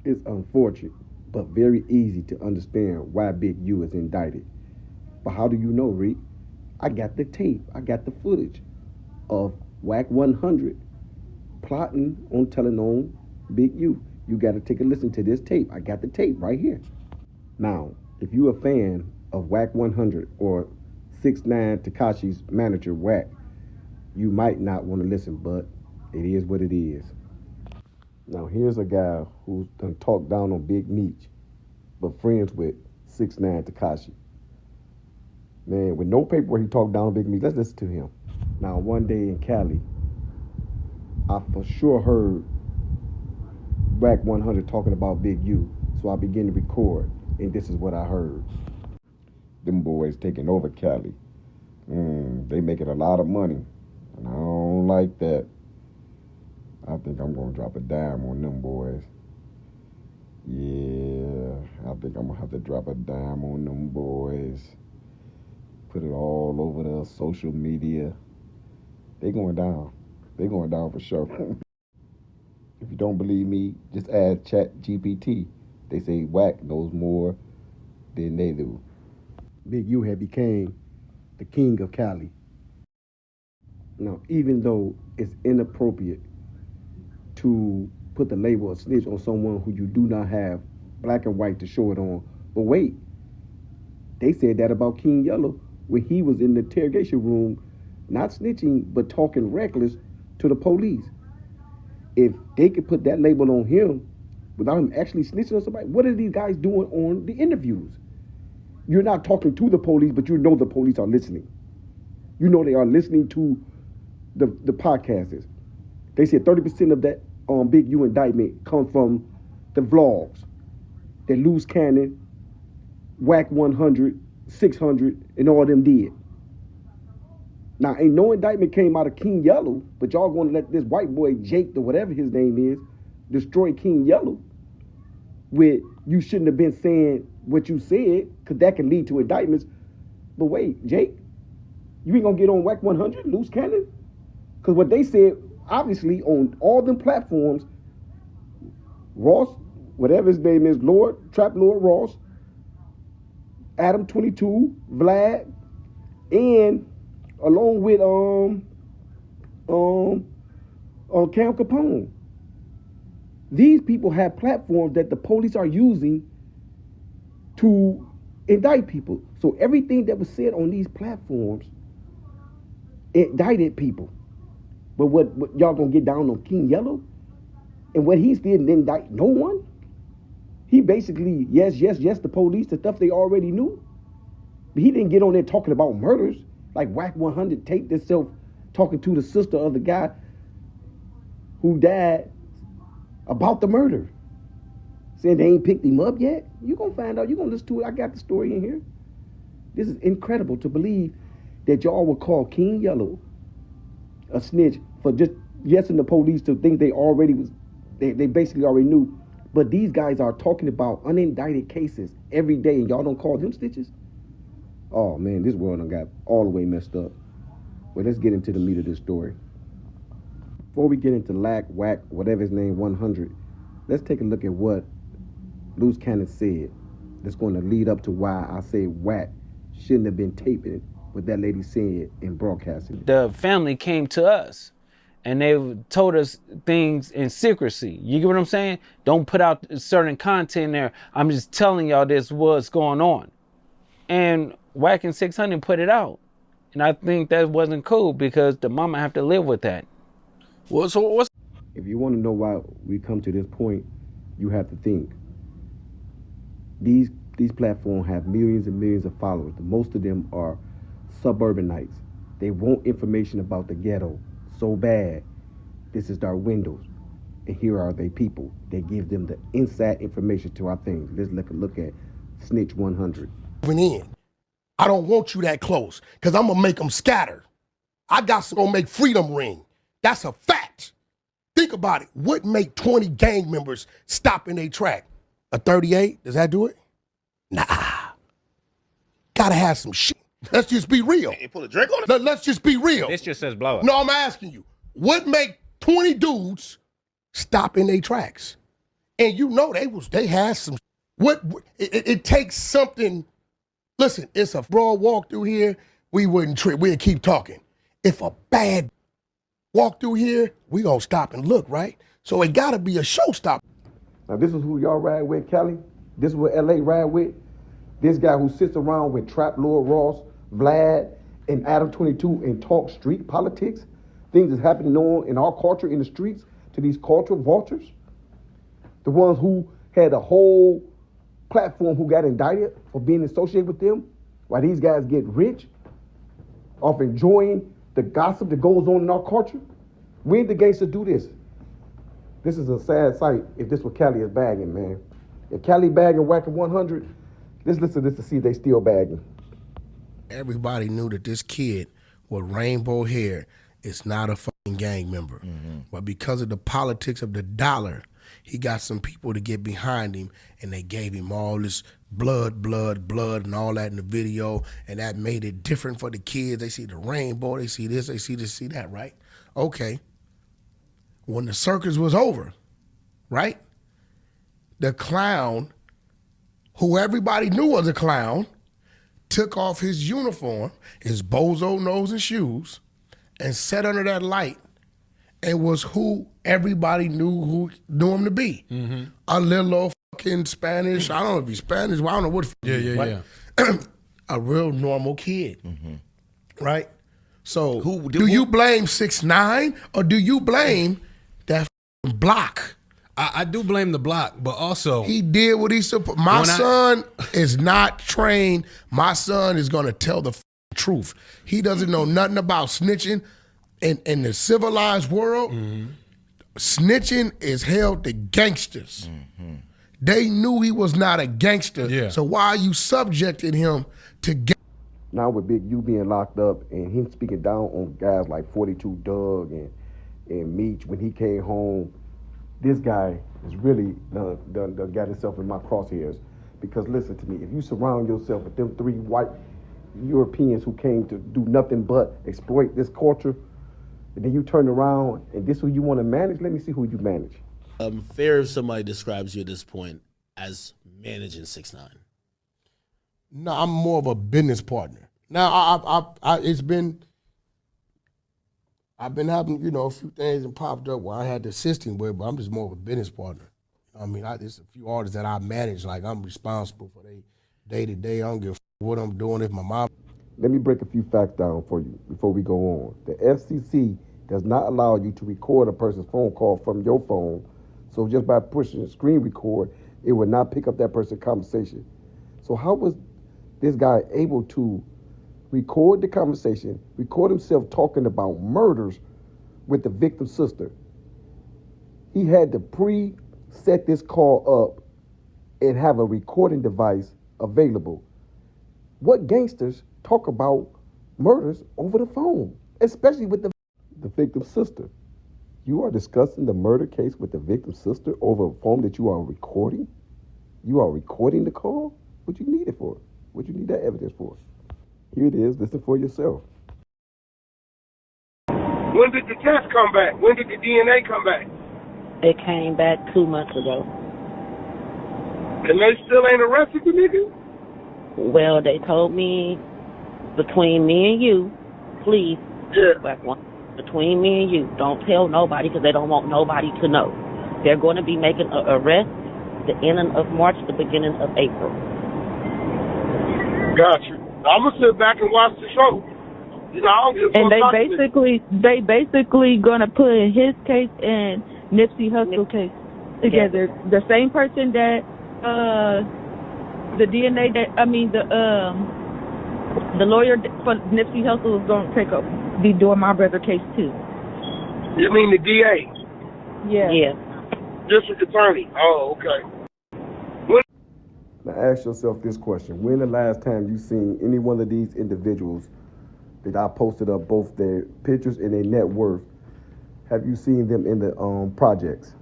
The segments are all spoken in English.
It's unfortunate, but very easy to understand why Big U is indicted. But how do you know, Reek? I got the tape, I got the footage of Wack 100 plotting on telling on Big U. You got to take a listen to this tape. I got the tape right here. Now, if you're a fan of Wack 100 or 6ix9ine Tekashi's manager, Wack, you might not want to listen, but it is what it is. Now, here's a guy who's done talked down on Big Meech, but friends with 6ix9ine Tekashi. Man, with no paperwork, he talked down on Big Meech. Let's listen to him. Now, one day in Cali, I for sure heard Wack 100 talking about Big U, so I began to record, and this is what I heard. Them boys taking over Cali. They making a lot of money, and I don't like that. I think I'm gonna drop a dime on them boys. Yeah, I think I'm gonna have to drop a dime on them boys. Put it all over the social media. They going down. They going down for sure. If you don't believe me, just ask ChatGPT. They say Wack knows more than they do. Big U had became the king of Cali. Now, even though it's inappropriate to put the label of snitch on someone who you do not have black and white to show it on, but wait, they said that about King Yellow when he was in the interrogation room, not snitching, but talking reckless to the police. If they could put that label on him without him actually snitching on somebody, what are these guys doing on the interviews? You're not talking to the police, but you know the police are listening. You know they are listening to the podcasters. They said 30% of that Big U indictment comes from the vlogs that Loose Cannon, Wack 100, 600, and all them did. Now, ain't no indictment came out of King Yellow, but y'all gonna let this white boy, Jake, or whatever his name is, destroy King Yellow with you shouldn't have been saying what you said, because that can lead to indictments. But wait, Jake, you ain't gonna get on Wack 100, Loose Cannon? Because what they said, obviously, on all them platforms, Ross, whatever his name is, Trap Lord Ross, Adam 22, Vlad, and along with Cam Capone. These people have platforms that the police are using to indict people. So everything that was said on these platforms indicted people. But what y'all gonna get down on King Yellow? And what he didn't indict no one? He basically, yes, the police, the stuff they already knew. But he didn't get on there talking about murders. Like Wack 100 taped himself talking to the sister of the guy who died about the murder. Saying they ain't picked him up yet. You gonna find out, you gonna listen to it. I got the story in here. This is incredible to believe that y'all would call King Yellow a snitch for just yesing the police to things they basically already knew. But these guys are talking about unindicted cases every day, and y'all don't call them snitches? Oh man, this world done got all the way messed up. Well, let's get into the meat of this story. Before we get into Wack, whatever his name, 100, let's take a look at what Loose Cannon said. That's going to lead up to why I say Wack shouldn't have been taping what that lady said and broadcasting it. The family came to us and they told us things in secrecy. You get what I'm saying? Don't put out certain content there. I'm just telling y'all this what's going on. And Wack and 600 put it out. And I think that wasn't cool because the mama have to live with that. Well, if you want to know why we come to this point, you have to think. These platforms have millions and millions of followers. Most of them are suburbanites. They want information about the ghetto so bad. This is their windows. And here are they people. They give them the inside information to our things. Let's look at Snitch 100. In. I don't want you that close, because I'm going to make them scatter. I got to go make freedom ring. That's a fact. Think about it. What make 20 gang members stop in their track? A 38? Does that do it? Nah. Gotta have some shit. Let's just be real. You pull a drink on it? Let's just be real. This just says blow up. No, I'm asking you. What make 20 dudes stop in their tracks? And you know they had some. It takes something. Listen, it's a broad walk through here. We wouldn't trip. We'd keep talking. If a bad walk through here, we gonna stop and look, right? So it gotta be a showstopper. Now this is who y'all ride with, Cali. This is what LA ride with. This guy who sits around with Trap Lord Ross, Vlad, and Adam 22 and talk street politics. Things that's happening on in our culture in the streets to these cultural vultures. The ones who had a whole platform who got indicted for being associated with them, while these guys get rich off enjoying the gossip that goes on in our culture. When did the gangsters do this? This is a sad sight if this what Cali is bagging, man. If Cali bagging Wack 100, let's listen to this to see if they still bagging. Everybody knew that this kid with rainbow hair is not a fucking gang member. But because of the politics of the dollar, he got some people to get behind him, and they gave him all this blood, and all that in the video, and that made it different for the kids. They see the rainbow, they see this, see that, right? Okay. When the circus was over, right? The clown, who everybody knew was a clown, took off his uniform, his bozo nose and shoes, and sat under that light and was who everybody knew him to be. A little old fucking Spanish, I don't know if he's Spanish, well, I don't know what right? A real normal kid, right? So do you blame 6ix9ine or do you blame that block? I do blame the block, but also he did what he's supposed. My son is not trained. My son is gonna tell the truth. He doesn't know nothing about snitching. In the civilized world, snitching is held to gangsters. They knew he was not a gangster. So why are you subjecting him to Now with Big U being locked up and him speaking down on guys like 42 Doug and Meech when he came home, this guy is really done got himself in my crosshairs. Because listen to me, if you surround yourself with them 3 white Europeans who came to do nothing but exploit this culture, and then you turn around and this who you want to manage, let me see who you manage. Fair if somebody describes you at this point as managing 6ix9ine. No, I'm more of a business partner. Now, I've been having, a few things that popped up where I had to assist him with, but I'm just more of a business partner. I mean, there's a few artists that I manage, like I'm responsible for their day-to-day. I don't give a what I'm doing if my mom. Let me break a few facts down for you before we go on. The FCC does not allow you to record a person's phone call from your phone. So just by pushing screen record, it would not pick up that person's conversation. So how was this guy able to record the conversation, record himself talking about murders with the victim's sister? He had to pre-set this call up and have a recording device available. What gangsters talk about murders over the phone, especially with the victim's sister? You are discussing the murder case with the victim's sister over a phone that you are recording? You are recording the call? What you need it for? What you need that evidence for? Here it is. Listen for yourself. When did the test come back? When did the DNA come back? It came back 2 months ago. And they still ain't arrested the nigga? Well, they told me between me and you, please, between me and you, don't tell nobody because they don't want nobody to know. They're going to be making an arrest the ending of March, the beginning of April. Got you. I'm going to sit back and watch the show. I don't give a and fuck. they basically going to put his case and Nipsey Hussle case together. The same person that the DNA the lawyer for Nipsey Hussle is going to be doing my brother case too. You mean the DA? Yeah. Yeah. District attorney. Oh, okay. Now ask yourself this question. When the last time you seen any one of these individuals that I posted up both their pictures and their net worth, have you seen them in the projects?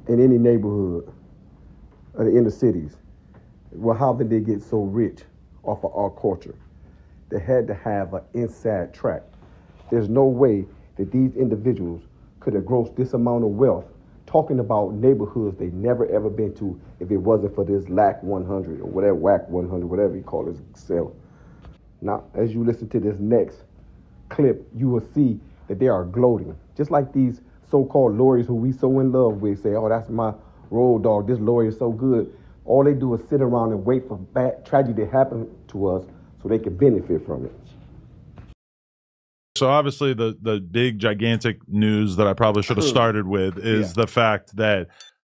In any neighborhood? Or the inner cities? Well, how did they get so rich off of our culture? They had to have an inside track. There's no way that these individuals could have grossed this amount of wealth talking about neighborhoods they never ever been to if it wasn't for this LAC 100 or whatever, Wack 100, whatever you call itself. Now, as you listen to this next clip, you will see that they are gloating. Just like these so-called lawyers who we so in love with say, oh, that's my road dog, this lawyer is so good. All they do is sit around and wait for bad tragedy to happen to us so they can benefit from it. So obviously the big gigantic news that I probably should have started with is the fact that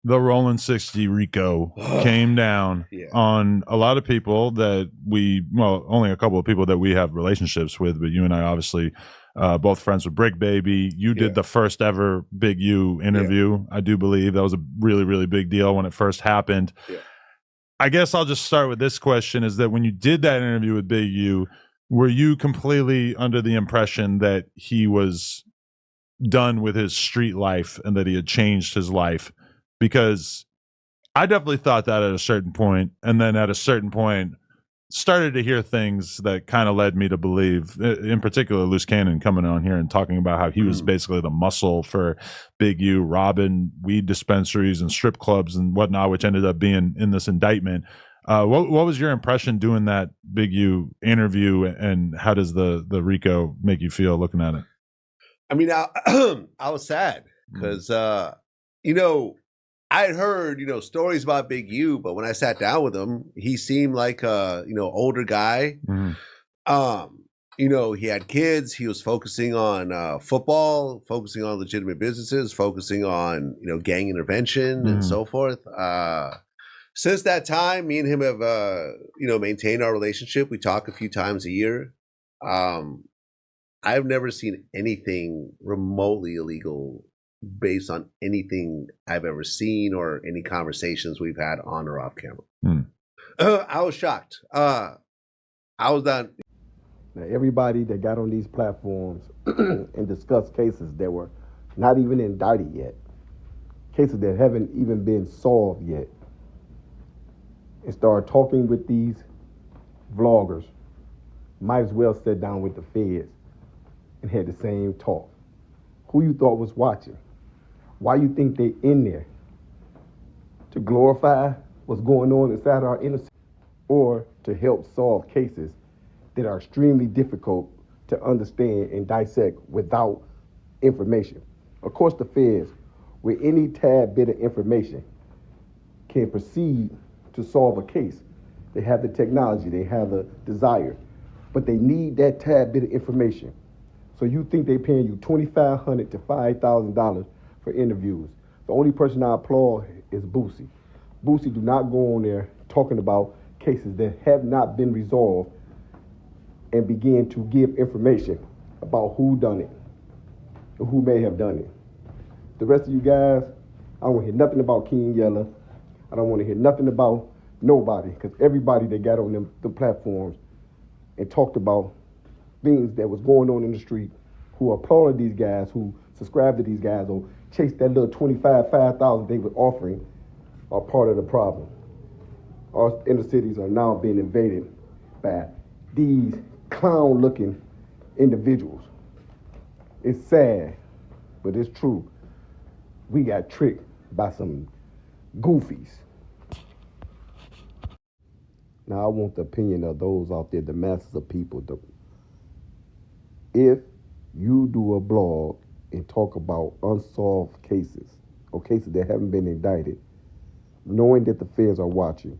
the Rolling 60 Rico came down on a lot of people that only a couple of people that we have relationships with, but you and I obviously both friends with Brick Baby. You did the first ever Big U interview, I do believe. That was a really, really big deal when it first happened. I guess I'll just start with this question, is that when you did that interview with Big U, were you completely under the impression that he was done with his street life and that he had changed his life? Because I definitely thought that at a certain point, and then at a certain point started to hear things that kind of led me to believe, in particular, Loose Cannon coming on here and talking about how he was basically the muscle for Big U, robbing weed dispensaries and strip clubs and whatnot, which ended up being in this indictment. What was your impression doing that Big U interview, and how does the Rico make you feel looking at it? I mean, I was sad because, I had heard, stories about Big U, but when I sat down with him, he seemed like a, older guy. He had kids. He was focusing on football, focusing on legitimate businesses, focusing on, gang intervention and so forth. Since that time, me and him have, maintained our relationship. We talk a few times a year. I've never seen anything remotely illegal based on anything I've ever seen or any conversations we've had on or off camera. I was shocked. I was done. Now, everybody that got on these platforms and discussed cases that were not even indicted yet, cases that haven't even been solved yet, and started talking with these vloggers, might as well sit down with the feds and had the same talk. Who you thought was watching? Why you think they in there? To glorify what's going on inside our inner city, or to help solve cases that are extremely difficult to understand and dissect without information? Of course, the feds, with any tad bit of information, can proceed to solve a case. They have the technology, they have the desire, but they need that tad bit of information. So you think they're paying you $2,500 to $5,000 for interviews. The only person I applaud is Boosie. Boosie do not go on there talking about cases that have not been resolved and begin to give information about who done it or who may have done it. The rest of you guys, I don't want to hear nothing about King Yella. I don't want to hear nothing about nobody, because everybody that got on the platforms and talked about things that was going on in the street, who applauded these guys, who subscribed to these guys, or chased that little $5,000 they were offering, are part of the problem. Our inner cities are now being invaded by these clown-looking individuals. It's sad, but it's true. We got tricked by some goofies. Now, I want the opinion of those out there, the masses of people. If you do a blog and talk about unsolved cases or cases that haven't been indicted, knowing that the feds are watching,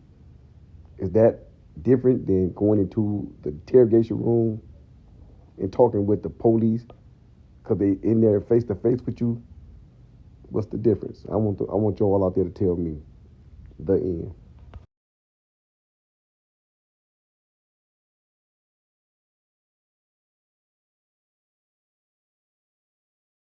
is that different than going into the interrogation room and talking with the police because they in there face to face with you? What's the difference? I want you all out there to tell me the end.